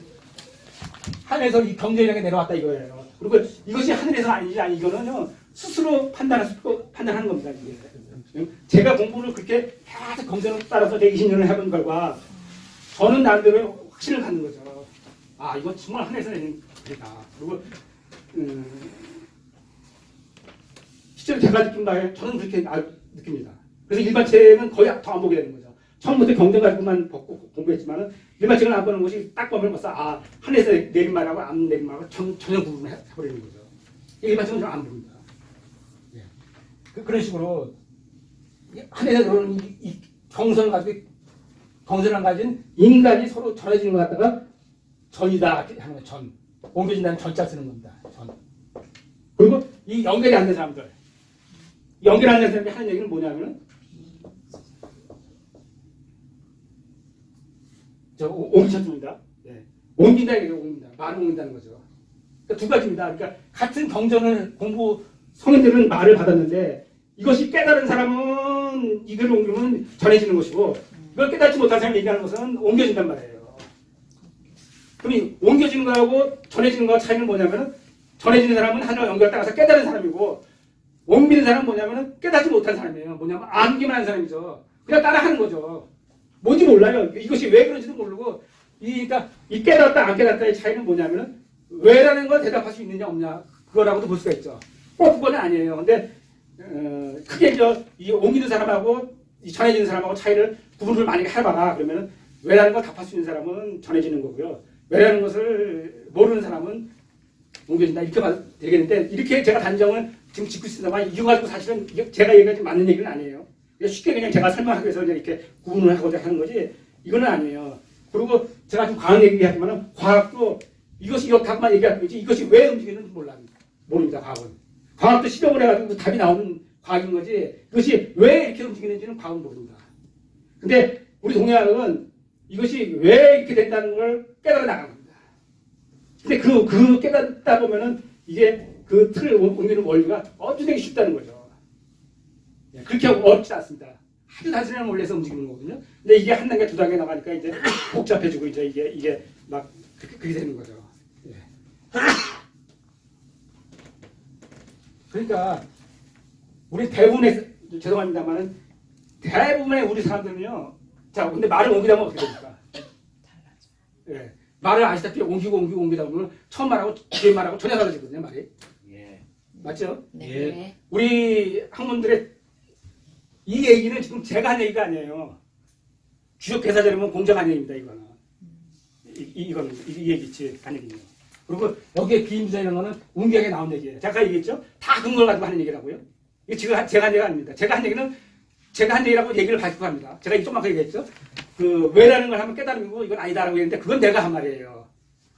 하늘에서 이 경전이라는 게 내려왔다 이거예요. 그리고 이것이 하늘에서 아니지 아니 이거는요 스스로 판단하는 겁니다. 이게. 제가 공부를 그렇게 계속 경전을 따라서 120년을 해본 결과 저는 나름대로 확신을 갖는 거죠. 아 이건 정말 하늘에서 내린 글이다. 그리고 실제로 제가 느낀 바에 저는 그렇게 느낍니다. 그래서 일반책은 거의 더 안 보게 되는 거죠. 처음부터 경전 가지고만 공부했지만은 일반책을 안 보는 것이 딱 보면 벌써 하늘에서 내린 말하고 안 내린 말하고 전혀 구분을 해버리는 거죠. 일반책은 좀 안 봅니다. 예. 그런 식으로 하늘에서 그런 이 경선을 가지고 경선을 가진 인간이 서로 전해지는 것 같다가 전이다 하는 거 전. 옮겨진다는 전자 쓰는 겁니다. 전. 그리고 이 연결이 안 된 사람들. 연결 안 된 사람이 하는 얘기는 뭐냐면은 옮기셨습니다. 네. 옮긴다 이게 옮긴다. 말을 옮긴다는 거죠. 그러니까 두 가지입니다. 그러니까 같은 경전을 성인들은 말을 받았는데 이것이 깨달은 사람은 이걸 옮기면 전해지는 것이고 이걸 깨닫지 못한 사람이 얘기하는 것은 옮겨진단 말이에요. 그럼 이 옮겨지는 거하고 전해지는 거하고 차이는 뭐냐면은 전해지는 사람은 하늘과 연결 따라서 깨달은 사람이고 옮기는 사람은 뭐냐면은 깨닫지 못한 사람이에요. 뭐냐면 암기만 하는 사람이죠. 그냥 따라하는 거죠. 뭔지 몰라요. 이것이 왜 그런지도 모르고 그러니까 이 깨닫다 안 깨닫다의 차이는 뭐냐면은 왜라는 걸 대답할 수 있느냐 없냐 그거라고도 볼 수가 있죠. 꼭 그건 아니에요. 근데 크게 이 옮기는 사람하고 이 전해지는 사람하고 차이를 구분을 많이 해봐라. 그러면은 왜라는 걸 답할 수 있는 사람은 전해지는 거고요. 왜라는 것을 모르는 사람은 옮겨진다. 이렇게 봐도 되겠는데 이렇게 제가 단정을 지금 짓고 있습니다만 이거 가지고 사실은 제가 얘기하지 맞는 얘기는 아니에요. 쉽게 그냥 제가 설명하기 위해서 이렇게 구분을 하고자 하는 거지 이거는 아니에요. 그리고 제가 좀 과학 얘기하지만 과학도 이것이 이렇다고만 얘기할 거지 이것이 왜 움직이는지 모릅니다. 과학은. 과학도 실험을 해가지고 답이 나오는 과학인 거지 이것이 왜 이렇게 움직이는지는 과학은 모릅니다. 근데 우리 동양은 이것이 왜 이렇게 된다는 걸 깨달아 나간 겁니다. 근데 그 깨닫다 보면은 이게 그 틀을 옮기는 원리가 어찌되기 쉽다는 거죠. 그렇게 어렵지 않습니다. 아주 단순한 원리에서 움직이는 거거든요. 근데 이게 한 단계, 두 단계 나가니까 이제 복잡해지고 이제 이게 막 그렇게 되는 거죠. 예. 그러니까 우리 대부분의 죄송합니다만은 대부분의 우리 사람들은요. 자, 근데 말을 옮기다 보면 어떻게 됩니까? 예. 말을 아시다시피 옮기다 보면 처음 말하고 뒤에 말하고 전혀 달라지거든요, 말이. 예. 맞죠? 네. 예. 우리 학문들의 이 얘기는 지금 제가 한 얘기가 아니에요. 주역 대사자료면 공정한 얘기입니다, 이거는. 이거는, 이 얘기지, 한 얘기는. 그리고 여기에 비임수라는 거는 운기하게 나온 얘기예요. 제가 얘기했죠? 다 근거를 가지고 하는 얘기라고요. 이게 지금 제가 한 얘기가 아닙니다. 제가 한 얘기는 제가 한 얘기라고 얘기를 가지고 합니다. 제가 조금만 얘기했죠. 그 왜라는 걸 하면 깨달음이고 이건 아니다라고 얘기했는데 그건 내가 한 말이에요.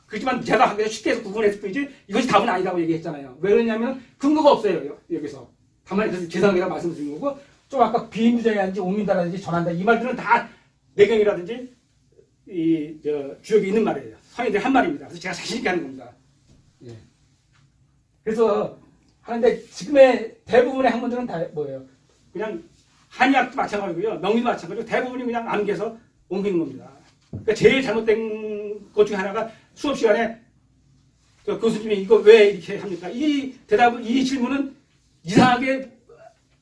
그렇지만 제가 한 게 쉽게 해서 구분했을 뿐이지 이것이 답은 아니다고 얘기했잖아요. 왜 그러냐면 근거가 없어요. 여기서. 다만 그래서 죄송하게 말씀드린 거고 좀 아까 비무장이라든지 옮긴다라든지 전한다 이 말들은 다 내경이라든지 주역이 있는 말이에요. 성인들이 한 말입니다. 그래서 제가 자신 있게 하는 겁니다. 예. 그래서 하는데 지금의 대부분의 학문들은 다 뭐예요? 그냥 한의학도 마찬가지고요. 명리도 마찬가지고 대부분이 그냥 암기해서 옮기는 겁니다. 그러니까 제일 잘못된 것 중에 하나가 수업 시간에 교수님이 이거 왜 이렇게 합니까? 이 대답은 이 질문은 이상하게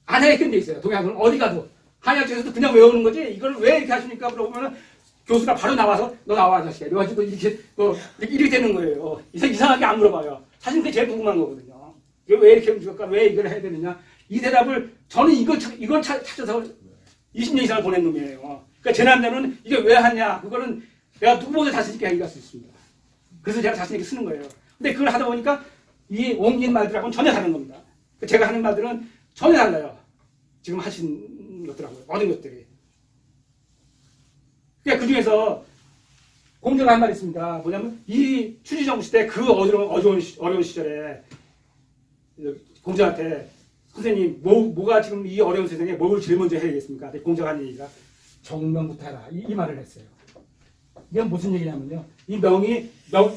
안 하게끔 돼 있어요. 동양은 어디 가도 한의학 쪽에서도 그냥 외우는 거지 이걸 왜 이렇게 하십니까? 물어보면 교수가 바로 나와서 너 나와 자식아 이래가지고 이렇게 되는 거예요. 이상하게 안 물어봐요. 사실 그게 제일 궁금한 거거든요. 이거 왜 이렇게 움직일까? 왜 이걸 해야 되느냐? 이 대답을 저는 이걸 찾아서 20년 이상을 보낸 놈이에요. 그러니까 제 남자는 이게 왜 하냐? 그거는 내가 누구보다 자신 있게 얘기할 수 있습니다. 그래서 제가 자신 있게 쓰는 거예요. 근데 그걸 하다 보니까 이 옮긴 말들하고는 전혀 다른 겁니다. 제가 하는 말들은 전혀 달라요. 지금 하신 것들하고요. 모든 것들이. 그러니까 그 중에서 공자가 한 말이 있습니다. 뭐냐면 이 추지정 시대 그 어려운 시절에 공자한테 선생님 뭐가 지금 이 어려운 세상에 뭘 제일 먼저 해야겠습니까? 공자가 한 얘기가 정명부터 해라. 이 말을 했어요. 이건 무슨 얘기냐면요. 이 명이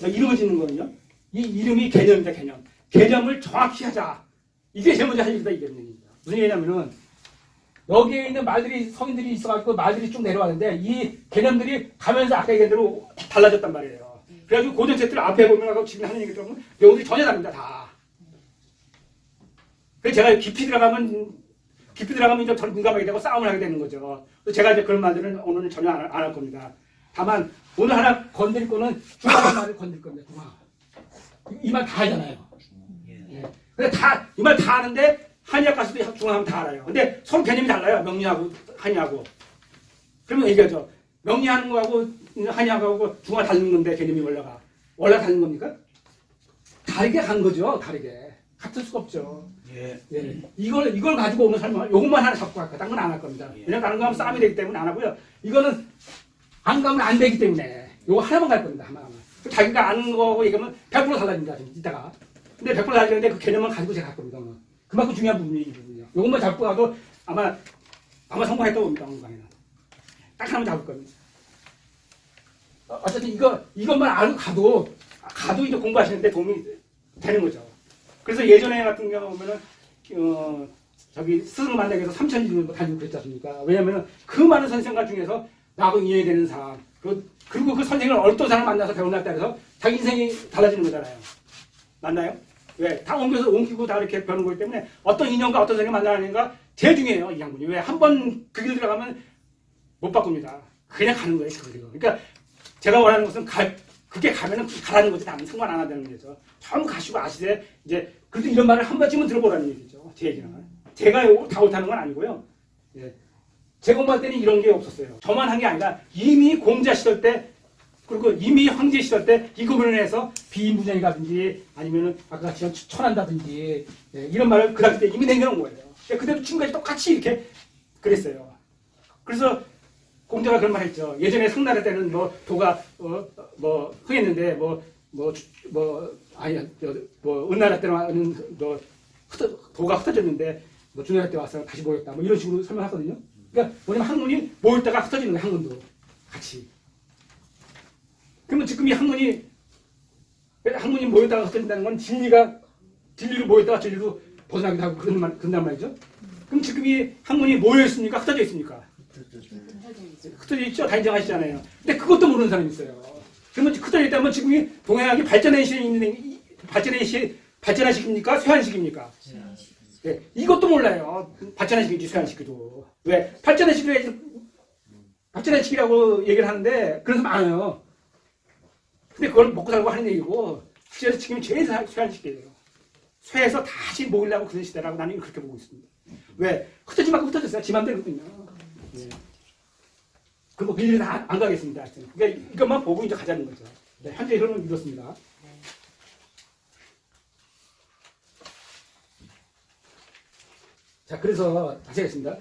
이름을 짓는 거는요. 이 이름이 개념입니다. 개념. 개념을 정확히 하자. 이게 제일 먼저 할 일이다. 이게 얘기입니다. 무슨 얘기냐면은 여기에 있는 말들이 성인들이 있어가지고 말들이 쭉 내려왔는데 이 개념들이 가면서 아까 얘기한 대로 달라졌단 말이에요. 그래가지고 고전 책들 앞에 보면 지금 하는 얘기처럼 내용들이 전혀 다릅니다. 다. 그래서 제가 깊이 들어가면 이제 더 민감하게 되고 싸움을 하게 되는 거죠. 그래서 제가 이제 그런 말들은 오늘은 전혀 안 할 겁니다. 다만 오늘 하나 건드릴 거는 중화한 말을 건드릴 겁니다. 중화. 이 말 다 알잖아요. 예. 근데 이 말 다 아는데 한의학 가서도 중화하면 다 알아요. 근데 서로 개념이 달라요. 명리하고 한의하고. 그러면 얘기하죠. 명리하는 거하고 한의하고 중화 다른 건데 개념이 원래 다른 겁니까? 다르게 간 거죠. 다르게. 같을 수가 없죠. 예. 예. 이걸 가지고 오늘 설명을 요것만 하나 잡고 갈 거야. 딴 건 안 할 겁니다. 왜냐면 다른 거 하면 싸움이 되기 때문에 안 하고요. 이거는 안 가면 안 되기 때문에 요거 하나만 갈 겁니다. 하나만. 자기가 아는 거하고 얘기하면 100% 달라집니다. 이따가. 근데 100% 달라지는데 그 개념만 가지고 제가 갈 겁니다. 오늘. 그만큼 중요한 부분이 이 부분이요. 요것만 잡고 가도 아마 성공했다고 봅니다. 오늘 강의는. 딱 하나만 잡을 겁니다. 어쨌든 이것만 알고 가도 이제 공부하시는데 도움이 되는 거죠. 그래서 예전에 같은 경우 보면은 저기 스승 만나기 위해서 3,000일 다니고 그랬지 않습니까? 왜냐면은 그 많은 선생과 중에서 나하고 이해되는 사람 그리고 그 선생을 어떤 사람을 만나서 배운다에 따라서 자기 인생이 달라지는 거잖아요. 맞나요? 왜? 다 옮기고 다 이렇게 배우는 거기 때문에 어떤 인연과 어떤 선생을 만나는가 제일 중요해요. 이 양분이. 왜? 한 번 그 길 들어가면 못 바꿉니다. 그냥 가는 거예요. 그러니까 제가 원하는 것은 그게 가면은 가라는 거지 남은 상관 안 한다는 거죠. 처음 가시고 아시되 이제 그래도 이런 말을 한 번쯤은 들어보라는 얘기죠. 제 얘기는. 제가 다 옳다는 건 아니고요. 예. 제 공부할 때는 이런 게 없었어요. 저만 한 게 아니라 이미 공자 시절 때 그리고 이미 황제 시절 때 이 구분을 해서 비인부정이라든지 아니면은 아까 같이 천한다든지 예, 이런 말을 그 당시 때 이미 남겨놓은 거예요. 그대로 지금까지 똑같이 이렇게 그랬어요. 그래서 공자가 그런 말 했죠. 예전에 상나라 때는 도가 흥했는데 은나라 때는 도가 흩어졌는데 주나라 때 와서 다시 모였다. 이런 식으로 설명하거든요. 그러니까 뭐냐면 학문이 모였다가 흩어지는 거예요. 학문도 같이. 그러면 지금 이 학문이 모였다가 흩어진다는 건 진리로 모였다가 진리로 벗어나기도 하고 그런단 말이죠. 그럼 지금 이 학문이 모여 있습니까? 흩어져 있습니까? 흩어져 있죠. 다 인정하시잖아요. 근데 그것도 모르는 사람이 있어요. 그러면 흩어져 있다면 지금 이 동양학이 발전의 시대에 있는 발전한 시기입니까? 쇠한 시기입니까? 네, 이것도 몰라요. 발전한 시기인지 쇠한 시기도. 왜? 발전한 시기라고 얘기를 하는데 그래서 많아요. 근데 그걸 먹고 살고 하는 얘기고 실제로 지금 제일 쇠한 시기예요. 쇠에서 다시 모이려고 그런 시대라고 나는 그렇게 보고 있습니다. 왜? 흩어진 만큼 흩어졌어요. 지 맘대로거든요. 네. 그리고 그 일은 안 가겠습니다. 그러니까 이것만 보고 이제 가자는 거죠. 네, 현재 흐름은 이렇습니다. 자, 그래서 다시 하겠습니다.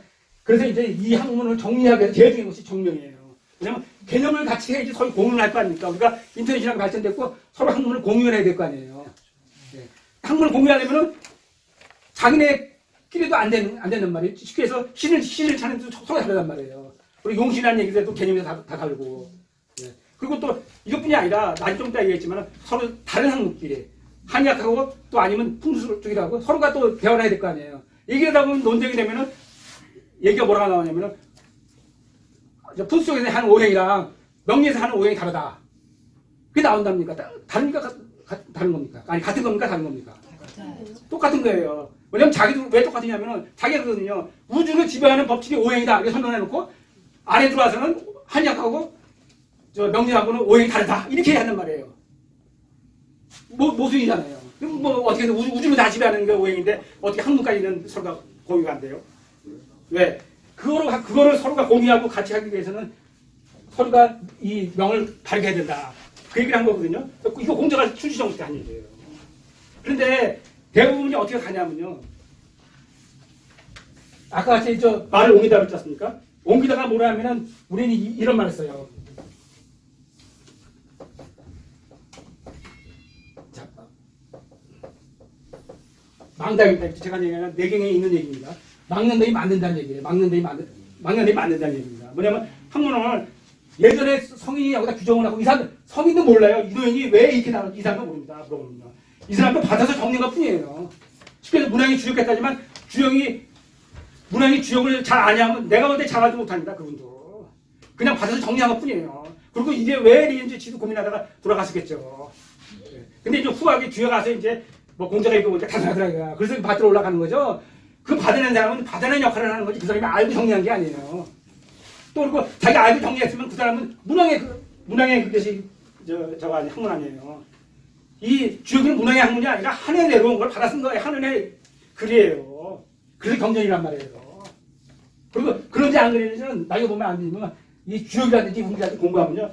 그래서 이제 이 학문을 정리하기 위해서 제일 중요한 것이 정명이에요. 왜냐면 개념을 같이 해야지 서로 공유를 할 거 아닙니까? 우리가 인터넷이랑 발전됐고 서로 학문을 공유해야 될 거 아니에요. 네. 학문을 공유하려면은 자기네끼리도 안 되는 말이에요. 쉽게 해서 신을 찾는 데 서로 다르단 말이에요. 그리고 용신이라는 얘기도 또 개념이 다 다르고. 네. 그리고 또 이것뿐이 아니라 난 좀 이따 얘기했지만 서로 다른 학문끼리 한의학하고 또 아니면 풍수 쪽이라고 하고 서로가 또 대화를 해야 될 거 아니에요. 얘기하다 보면 논쟁이 되면은 얘기가 뭐라고 나오냐면은 풍수 쪽에서 하는 오행이랑 명리에서 하는 오행이 다르다. 그게 나온답니까? 다릅니까? 다른 겁니까? 아니 같은 겁니까? 다른 겁니까? 똑같은 거예요. 왜냐면 자기도 왜 똑같으냐면은 자기가 그러거든요. 우주를 지배하는 법칙이 오행이다. 이렇게 설명해놓고 안에 들어와서는 한의학하고 저 명리하고는 오행이 다르다. 이렇게 해야 한단 말이에요. 모순이잖아요. 그럼 뭐 어떻게 우주를 다 지배하는 게 오행인데 어떻게 학문까지는 서로가 공유가 안 돼요? 왜? 그거를 서로가 공유하고 같이 하기 위해서는 서로가 이 명을 바르게 해야 된다. 그 얘기를 한 거거든요. 이거 공자가 춘추정부 때 한 얘기예요. 그런데 대부분이 어떻게 가냐면요. 아까 같이 저 말을 옮기다 그랬지 않습니까? 옮기다가 뭐라 하면은 우리는 이런 말을 써요. 자, 망다기 제가 얘기하는 내경에 있는 얘기입니다. 막는 놈이 만든다는 얘기예요. 막는 놈이 만든다는 얘기입니다. 뭐냐면 학문을 예전에 성인이 여기다 규정을 하고 이 사람 성인도 몰라요. 이 노인이 왜 이렇게 나왔는지 이 사람도 모릅니다. 물어봅니다. 이 사람도 받아서 정리한 것 뿐이에요. 쉽게 해서 문항이 주역했다지만 문항이 주역을 잘 아냐면 내가 볼 때 잘 알지 못합니다. 그분도 그냥 받아서 정리한 것 뿐이에요. 그리고 이게 왜 이런지 지도 고민하다가 돌아갔었겠죠. 근데 이제 후하게 뒤에 가서 이제 뭐 공자가 이거 보니까 단순하더라고요. 그래서 받으러 올라가는 거죠. 그 받아낸 사람은 받아낸 역할을 하는 거지 그 사람이 알고 정리한 게 아니에요. 또 그리고 자기가 알고 정리했으면 그 사람은 문항의 그것이 저거 아니 학문 아니에요. 이 주역은 문항의 학문이 아니라 한해 내려온 걸 받아 쓴 거예요. 한해 글이에요. 그래서 경전이란 말이에요. 그리고 그런지 안 그런지는 나이가 보면 안 되지만 이 주역이라든지 운기라든지 공부하면요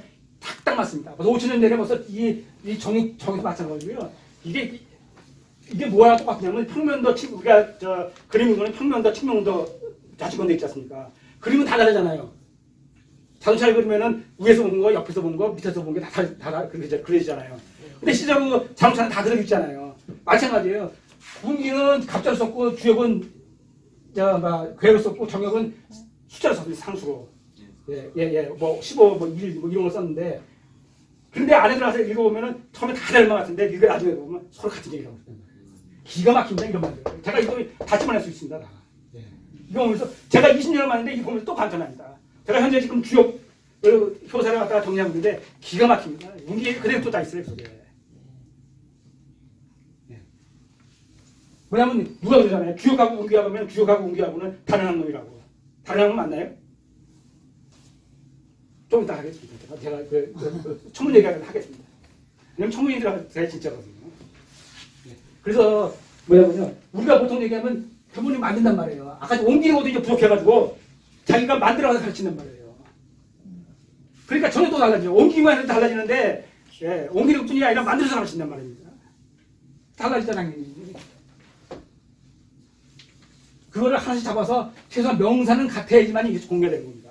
딱 맞습니다. 벌써 5,000년 내내 벌써 이 정의도 마찬가지고요. 이게 뭐야 똑같냐면 평면도 우리가 저 그림인 거는 평면도 측면도 좌측면도 있지 않습니까? 그림은 다 다르잖아요. 자동차를 그리면은 위에서 본 거, 옆에서 본 거, 밑에서 본 게 다 그려지잖아요. 근데 실제로 자동차는 다 그려있잖아요. 마찬가지예요. 운기는 갑자로 썼고 주역은 궤로 썼고 정역은 숫자로 썼습니다. 상수로. 뭐 15, 뭐 1, 뭐 이런 걸 썼는데 근데 안에 들어가서 읽어보면은 처음에 다 다른 것 같은데 이걸 나중에 보면 서로 같은 얘기를 하고 있습니다. 기가 막힙니다. 이런 말들. 제가 이거 다치만 할 수 있습니다. 다. 이거 보면서 제가 20년을 만났는데 이거 보면서 또 감탄합니다. 제가 현재 지금 주역 효사를 갖다가 정리하고 있는데 기가 막힙니다. 운기 그대로 또 다 있어요. 속에. 뭐냐면 누가 그러잖아요. 주역하고 운기하고 하면 주역하고 운기하고는 다른 학문이라고. 다른 학문 맞나요? 좀 이따 하겠습니다. 제가 천문 얘기를 하겠습니다. 왜냐면 천문이 들어가야 진짜거든요. 그래서 뭐냐면요. 우리가 보통 얘기하면 그분이 만든단 말이에요. 아까 옮기는 것도 이제 부족해가지고 자기가 만들어서 가르친단 말이에요. 그러니까 전혀 또 달라져요. 옮기기만 해도 달라지는데 옮기는 것뿐이 아니라 만들어서 가르친단 말입니다. 달라지잖아요. 그거를 하나씩 잡아서 최소한 명사는 같아야지만 이게 공유가 되는 겁니다.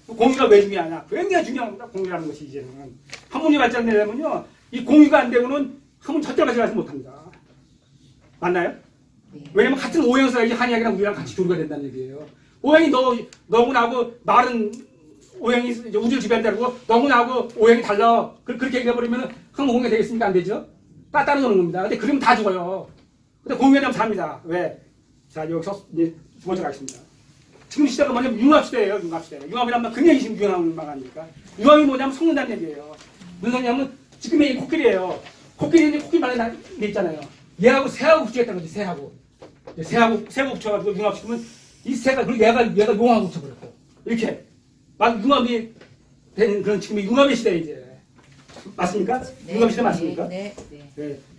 공유가 왜 중요하냐? 굉장히 중요한 겁니다. 공유라는 것이 이제는. 학문이 발전되려면요. 이 공유가 안 되고는 학문 절대 발전하지 못합니다. 맞나요? 왜냐면 같은 오행을 써야지 한의학이랑 우리랑 같이 교류가 된다는 얘기예요. 오행이 너무 나하고 말은 오행이 우주를 지배한다고 너무 나하고 오행이 달라. 그렇게 얘기해버리면 학문 공유가 되겠습니까? 안 되죠? 따로 노는 겁니다. 근데 그러면 다 죽어요. 근데 공유하면 삽니다. 왜? 자, 여기서 이제 두 번째 가겠습니다. 지금 시대가 뭐냐면 융합시대예요. 융합시대. 융합이란 말 굉장히 지금 유행하는 말 아닙니까? 융합이 뭐냐면 섞는다는 얘기예요. 무슨 소리냐면 지금의 이 코끼리예요. 코끼리는 코끼리 말에 돼 있잖아요. 얘하고 새하고 붙여겠다는 거지. 새하고 붙여가지고 융합시키면 이 새가 그리고 얘가 용하고 붙여버렸고 이렇게 막 융합이 되는 그런 지금의 융합의 시대 이제 맞습니까? 네, 융합의 시대 맞습니까? 네.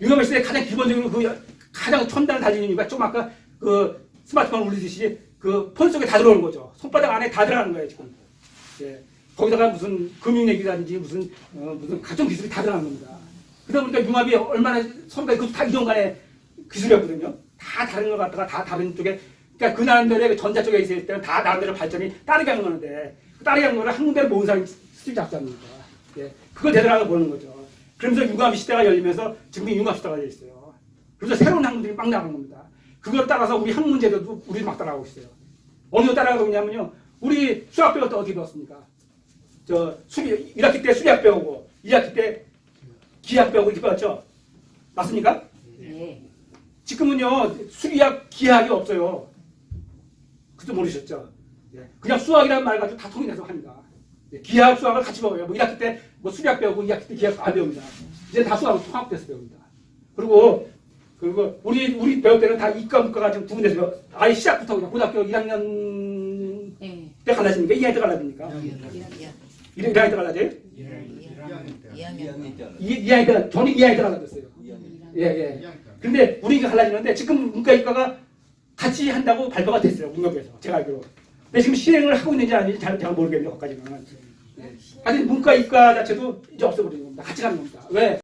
융합의 시대 가장 기본적으로 가장 첨단을 달리는 이유가 좀 아까 그 스마트폰 울리듯이 그 폰 속에 다 들어오는 거죠. 손바닥 안에 다 들어가는 거예요 지금. 거기다가 무슨 금융얘기라든지 무슨 각종 기술이 다 들어가는 겁니다. 그러다 보니까 융합이 얼마나 서로가 다 이동간의 기술이었거든요. 다 다른 걸 갖다가 다 다른 쪽에 그러니까 그 나름대로의 전자 쪽에 있을 때는 다 나름대로 발전이 따르게 하는 건데 그 따르게 하는 거를 학문대로 모은 사람이 수직 작자입니다. 예. 그걸 되돌아가 보는 거죠. 그러면서 융합 시대가 열리면서 지금 융합 시대가 되어 있어요. 그래서 새로운 학문들이 막 나가는 겁니다. 그걸 따라서 우리 학문 제도도 우리 막 따라가고 있어요. 어디로 따라가고 있냐면요. 우리 수학 배울 때 어떻게 배웠습니까? 1학기 때 수리학 배우고 2학기 때 기하학 배우고 이렇게 배웠죠? 맞습니까? 네. 지금은요. 수리학, 기하학이 없어요. 그것도 모르셨죠? 예. 그냥 수학이라는 말 가지고 다 통일해서 합니다. 예. 기하학, 수학을 같이 배워요. 뭐 1학기 때 뭐 수리학 배우고 2학기 때 기하학 안 배웁니다. 이제 다 수학을 통합돼서 배웁니다. 그리고 우리 배울 때는 다 이과, 문과가 지금 두 군데서 배워. 아예 시작부터 그냥 고등학교 1학년 네. 때 갈라집니까? 2학년 때 갈라집니까? 1학년 때 갈라져요? 2학년 때, 저는 2학년 때 갈라졌어요. 예. 근데 우리가 갈라지는데 지금 문과, 이과가 같이 한다고 발표가 됐어요. 문학에서. 제가 알기로. 근데 지금 시행을 하고 있는지 아닌지 잘 모르겠네요. 거기까지는. 아니 문과, 이과 자체도 이제 없어버리는 겁니다. 같이 가는 겁니다. 왜?